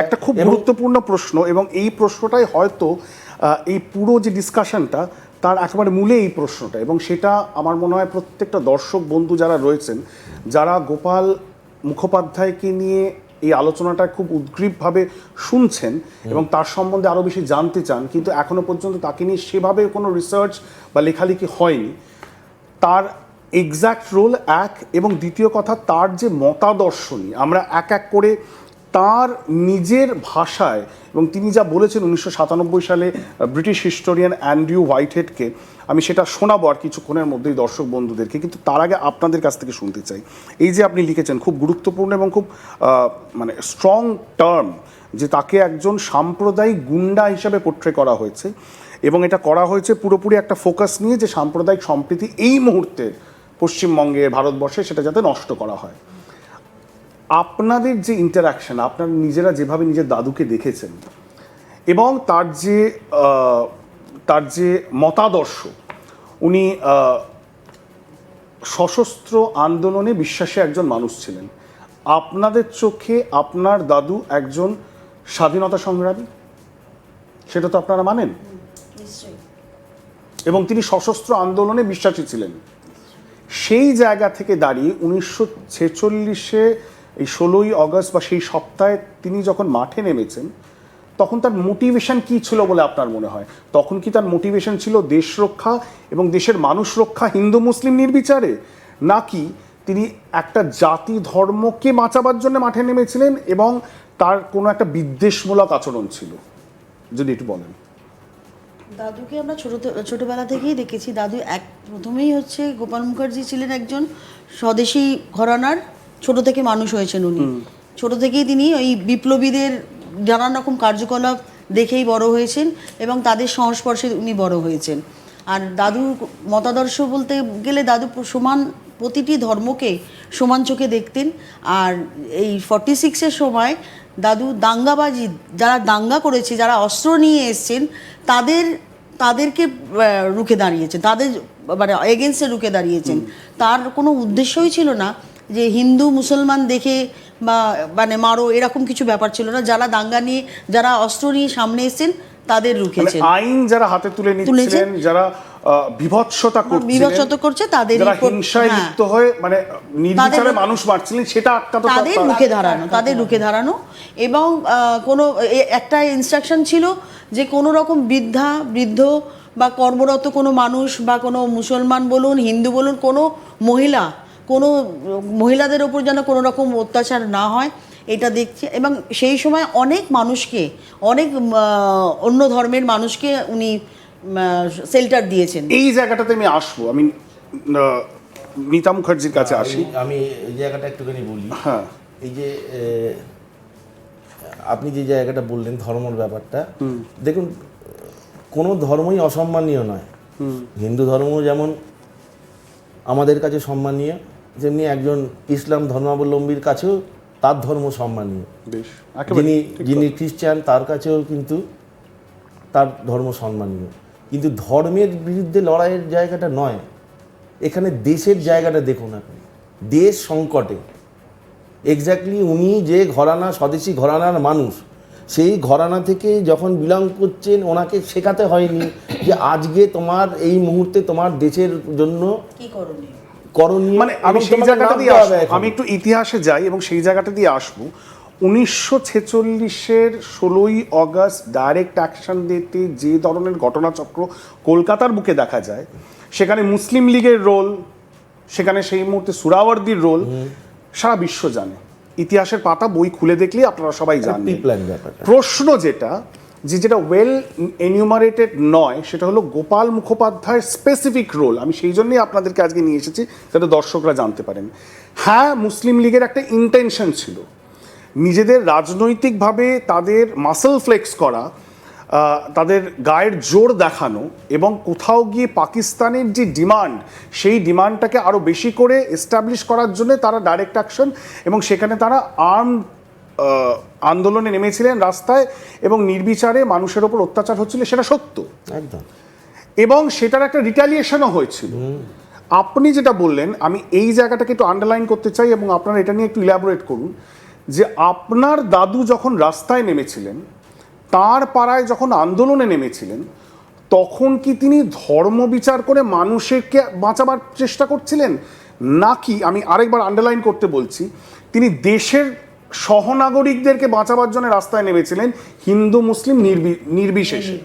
একটা খুব গুরুত্বপূর্ণ প্রশ্ন, এবং এই প্রশ্নটাই হয়তো এই পুরো যে ডিসকাশনটা তার একেবারে মূলে এই প্রশ্নটা, এবং সেটা আমার মনে হয় প্রত্যেকটা দর্শক বন্ধু যারা রয়েছেন, যারা গোপাল মুখোপাধ্যায়কে নিয়ে এই আলোচনাটা খুব উদ্গ্রীবভাবে শুনছেন এবং তার সম্বন্ধে আরও বেশি জানতে চান, কিন্তু এখনো পর্যন্ত তাকে নিয়ে সেভাবে কোনো রিসার্চ বা লেখালেখি হয়নি। তার এক্স্যাক্ট রোল এক, এবং দ্বিতীয় কথা তার যে মতাদর্শনী আমরা এক এক করে তার নিজের ভাষায়, এবং তিনি যা বলেছেন 1997 সালে ব্রিটিশ হিস্টোরিয়ান অ্যান্ড্রিউ হোয়াইটহেডকে, আমি সেটা শোনাবো আর কিছুক্ষণের মধ্যেই দর্শক বন্ধুদেরকে, কিন্তু তার আগে আপনাদের কাছ থেকে শুনতে চাই এই যে আপনি লিখেছেন খুব গুরুত্বপূর্ণ এবং খুব মানে স্ট্রং টার্ম, যে তাকে একজন সাম্প্রদায়িক গুন্ডা হিসাবে পোট্রে করা হয়েছে, এবং এটা করা হয়েছে পুরোপুরি একটা ফোকাস নিয়ে যে সাম্প্রদায়িক সম্প্রীতি এই মুহূর্তে পশ্চিমবঙ্গে ভারতবর্ষে সেটা যাতে নষ্ট করা হয়। আপনাদের যে ইন্টারাকশন, আপনারা নিজেরা যেভাবে নিজের দাদুকে দেখেছেন এবং তার যে মতাদর্শ, উনি সশস্ত্র আন্দোলনে বিশ্বাসী একজন মানুষ ছিলেন। আপনাদের চোখে আপনার দাদু একজন স্বাধীনতা সংগ্রামী, সেটা তো আপনারা মানেন, এবং তিনি সশস্ত্র আন্দোলনে বিশ্বাসী ছিলেন। সেই জায়গা থেকে দাঁড়িয়ে 1946-এ এই 16ই আগস্ট বা সেই সপ্তাহে তিনি যখন মাঠে নেমেছেন, তখন তার মোটিভেশন কী ছিল বলে আপনার মনে হয়? তখন কি তার মোটিভেশন ছিল দেশ রক্ষা এবং দেশের মানুষ রক্ষা হিন্দু মুসলিম নির্বিচারে, নাকি তিনি একটা জাতি ধর্মকে বাঁচাবার জন্য মাঠে নেমেছিলেন এবং তার কোনো একটা বিদ্বেষমূলক আচরণ ছিল? যদি একটু বলেন। দাদুকে আমরা ছোটবেলা থেকেই দেখেছি। দাদু প্রথমেই হচ্ছে গোপাল মুখার্জি ছিলেন একজন স্বদেশী ঘরানার, ছোট থেকে মানুষ হয়েছেন উনি। ছোট থেকেই তিনি ওই বিপ্লবীদের নানান রকম কার্যকলাপ দেখেই বড় হয়েছেন এবং তাদের সংস্পর্শে উনি বড় হয়েছেন। আর দাদুর মতাদর্শ বলতে গেলে দাদু প্রতিটি ধর্মকে সমান চোখে দেখতেন। আর এই 46-এর সময় দাদু দাঙ্গাবাজি, যারা দাঙ্গা করেছে, যারা অস্ত্র নিয়ে এসছেন, তাদেরকে রুখে দাঁড়িয়েছেন, তাদের মানে এগেনস্টে রুখে দাঁড়িয়েছেন। তার কোনো উদ্দেশ্যই ছিল না যে হিন্দু মুসলমান দেখে বা মানে মারো, এরকম কিছু ব্যাপার ছিল না। যারা দাঙ্গা নিয়ে, যারা অস্ত্র নিয়ে সামনে এসেছেন তাদের রুখেছেন। আইন যারা হাতে তুলে নিচ্ছিলেন, যারা বিভৎসতা করছে, তাদের হিংসায় লিপ্ত হয়ে মানে নির্বিচারে মানুষ মারছিলেন, সেটা তাদের রুখে দাঁড়ানো। এবং কোনো একটা ইনস্ট্রাকশন ছিল যে কোনো রকম বৃদ্ধ বা কর্মরত কোনো মানুষ বা কোনো মুসলমান বলুন, হিন্দু বলুন, কোনো মহিলাদের ওপর যেন কোনো রকম অত্যাচার না হয়, এটা দেখছে। এবং সেই সময় অনেক মানুষকে, অনেক অন্য ধর্মের মানুষকে উনি শেল্টার দিয়েছেন। এই জায়গাটাতে আমি আসবো, আমি মিতা মুখার্জির কাছে আসি। আমি এই জায়গাটা একটুখানি বলি। হ্যাঁ, এই যে আপনি যে জায়গাটা বললেন ধর্মের ব্যাপারটা, দেখুন কোনো ধর্মই অসম্মানীয় নয়। হিন্দু ধর্ম যেমন আমাদের কাছে সম্মানীয়, যেমনি একজন ইসলাম ধর্মাবলম্বীর কাছেও তার ধর্ম সম্মানীয়। যিনি খ্রিস্টান তার কাছেও কিন্তু তার ধর্ম সম্মানীয়। কিন্তু ধর্মের বিরুদ্ধে লড়াইয়ের জায়গাটা নয়, এখানে দেশের জায়গাটা দেখুন আপনি। দেশ সংকটে, এক্স্যাক্টলি উনি যে ঘরানা, স্বদেশী ঘরানার মানুষ, সেই ঘরানা থেকে যখন বিলং করছেন, ওনাকে শেখাতে হয়নি যে আজকে তোমার এই মুহূর্তে তোমার দেশের জন্য কি করণীয়। মানে আমি সেই জায়গাটা দিয়ে আমি একটু ইতিহাসে যাই এবং সেই জায়গাটা দিয়ে আসবো। 1946-এর 16ই আগস্ট ডাইরেক্ট অ্যাকশন দিতে যে ধরনের ঘটনাচক্র কলকাতার বুকে দেখা যায়, সেখানে মুসলিম লীগের রোল, সেখানে সেই মুহূর্তে সুরাওয়ার্দির রোল সারা বিশ্ব জানে। ইতিহাসের পাতা বই খুলে দেখলেই আপনারা সবাই জানেন। প্রশ্ন যেটা ওয়েল এনিউমারেটেড নয়, সেটা হলো গোপাল মুখোপাধ্যায়ের স্পেসিফিক রোল। আমি সেই জন্যই আপনাদেরকে আজকে নিয়ে এসেছি, যাতে দর্শকরা জানতে পারেন। হ্যাঁ, মুসলিম লীগের একটা ইন্টেনশন ছিল নিজেদের রাজনৈতিকভাবে তাদের মাসল ফ্লেক্স করা, তাদের গায়ের জোর দেখানো, এবং কোথাও গিয়ে পাকিস্তানের যে ডিমান্ড, সেই ডিমান্ডটাকে আরও বেশি করে এস্টাবলিশ করার জন্য তারা ডাইরেক্ট অ্যাকশন, এবং সেখানে তারা আর্মড আন্দোলনে নেমেছিলেন রাস্তায়, এবং নির্বিচারে মানুষের ওপর অত্যাচার হচ্ছিল, সেটা সত্য একদম, এবং সেটার একটা রিটালিয়েশনও হয়েছিল। আপনি যেটা বললেন, আমি এই জায়গাটাকে একটু আন্ডারলাইন করতে চাই এবং আপনারা এটা নিয়ে একটু ইলাবোরেট করুন, যে আপনার দাদু যখন রাস্তায় নেমেছিলেন, তার পাড়ায় যখন আন্দোলনে নেমেছিলেন, তখন কি তিনি ধর্ম বিচার করে মানুষকে বাঁচাবার চেষ্টা করছিলেন, নাকি আমি আরেকবার আন্ডারলাইন করতে বলছি, তিনি দেশের সহনাগরিকদেরকে বাঁচাবার জন্য রাস্তায় নেমেছিলেন, হিন্দু মুসলিম নির্বিশেষে?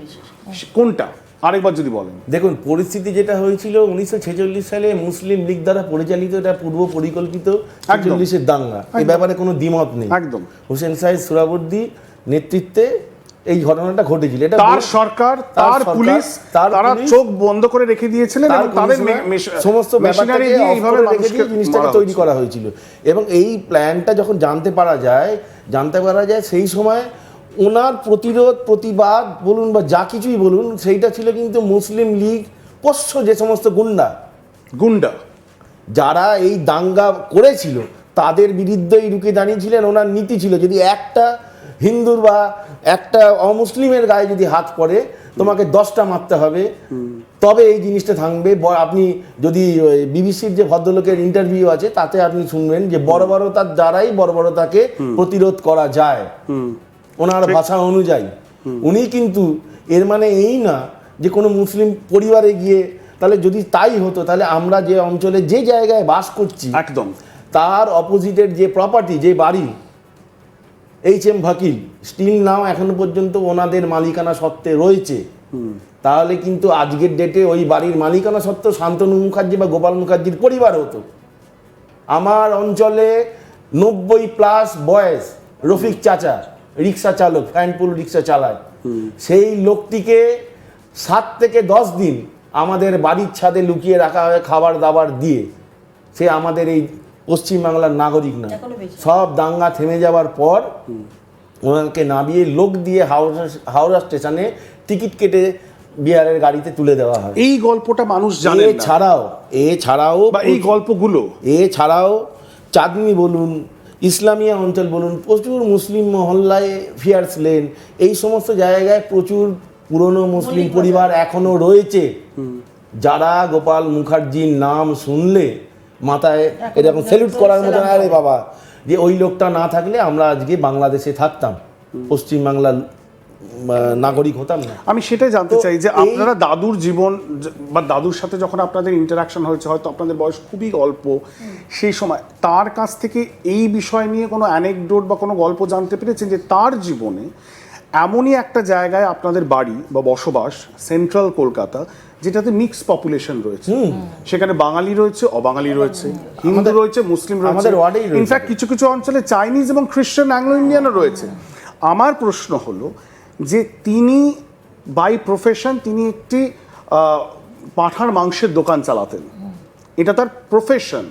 কোনটা আরেকবার যদি বলেন। দেখুন, পরিস্থিতি যেটা হয়েছিল 1946 সালে মুসলিম লীগ দ্বারা পরিচালিত, এটা পূর্ব পরিকল্পিত 46-এর দাঙ্গা, এই ব্যাপারে কোনো দ্বিমত নেই। একদম। হোসেন সাইদ সোহরাওয়ার্দী নেতৃত্বে এই ঘটনাটা ঘটেছিল। এটা তার সরকার, তার পুলিশ, তারা চোখ বন্ধ করে রেখে দিয়েছিলেন এবং তাদের সমস্ত ব্যাপারটাকে এইভাবে রেখে দিয়ে জিনিসটাকে তৈরি করা হয়েছিল। এবং এই প্ল্যানটা যখন জানতে পারা যায় সেই সময় ওনার প্রতিরোধ, প্রতিবাদ বলুন বা যা কিছুই বলুন, সেইটা ছিল কিন্তু মুসলিম লীগ পোষ্য যে সমস্ত গুন্ডা যারা এই দাঙ্গা করেছিল তাদের বিরুদ্ধেই রুখে দাঁড়িয়েছিলেন। ওনার নীতি ছিল, যদি একটা হিন্দুর বা একটা অমুসলিমের গায়ে যদি হাত পড়ে, তোমাকে 10টা মারতে হবে, তবে এই জিনিসটা থাকবে। আপনি যদি বিবিসির যে ভদ্রলোকের ইন্টারভিউ আছে তাতে আপনি শুনবেন যে বর্বরতার দ্বারাই বর্বরতাকে প্রতিরোধ করা যায়, ওনার ভাষা অনুযায়ী। উনি কিন্তু এর মানে এই না যে কোনো মুসলিম পরিবারে গিয়ে, তাহলে যদি তাই হতো তাহলে আমরা যে অঞ্চলে যে জায়গায় বাস করছি একদম তার অপোজিটের যে প্রপার্টি, যে বাড়ি HM ভাকিল স্টিল নাও এখনো পর্যন্ত ওনাদের মালিকানা সত্ত্বে রয়েছে, তাহলে কিন্তু আজকের ডেটে ওই বাড়ির মালিকানা সত্ত্বেও শান্তনু মুখার্জি বা গোপাল মুখার্জির পরিবার হতো। আমার অঞ্চলে 90+ বয়স রফিক চাচা রিক্সা চালক, ফ্যানপুল রিক্সা চালায়, সেই লোকটিকে 7 থেকে 10 দিন আমাদের বাড়ির ছাদে লুকিয়ে রাখা হয় খাবার দাবার দিয়ে। সে আমাদের এই পশ্চিমবাংলার নাগরিক না। সব দাঙ্গা থেমে যাওয়ার পর ওনাকে নামিয়ে লোক দিয়ে হাওড়া স্টেশনে টিকিট কেটে বিহারের গাড়িতে তুলে দেওয়া হয়। এই গল্পটা মানুষ জানে না। এছাড়াও এই গল্পগুলো এছাড়াও চাঁদনি বলুন, ইসলামিয়া অঞ্চল বলুন, প্রচুর মুসলিম মহল্লায়, ফিয়ার্স লেন, এই সমস্ত জায়গায় প্রচুর পুরনো মুসলিম পরিবার এখনো রয়েছে, যারা গোপাল মুখার্জির নাম শুনলে মাথায় এরকম স্যালুট করার মতো, আরে বাবা, যে ওই লোকটা না থাকলে আমরা আজকে বাংলাদেশে থাকতাম, পশ্চিমবাংলার নাগরিক হতাম না। আমি সেটাই জানতে চাই যে আপনারা দাদুর জীবন বা দাদুর সাথে যখন আপনাদের ইন্টারাকশন হয়েছে, হয়তো আপনাদের বয়স খুবই অল্প, সেই সময় তার কাছ থেকে এই বিষয় নিয়ে কোনো অ্যানেকডোট বা কোনো গল্প জানতে পেরেছেন যে তার জীবনে এমনই একটা জায়গায় আপনাদের বাড়ি বা বসবাস, সেন্ট্রাল কলকাতা, যেটাতে মিক্স পপুলেশন রয়েছে, সেখানে বাঙালি রয়েছে, অবাঙালি রয়েছে, হিন্দু রয়েছে, মুসলিম রয়েছে, ইনফ্যাক্ট কিছু কিছু অঞ্চলে চাইনিজ এবং খ্রিস্টান, অ্যাংলো ইন্ডিয়ানও রয়েছে। আমার প্রশ্ন হলো যে তিনি বাই প্রফেশন তিনি একটি পাঁঠার মাংসের দোকান চালাতেন, এটা তার প্রফেশন,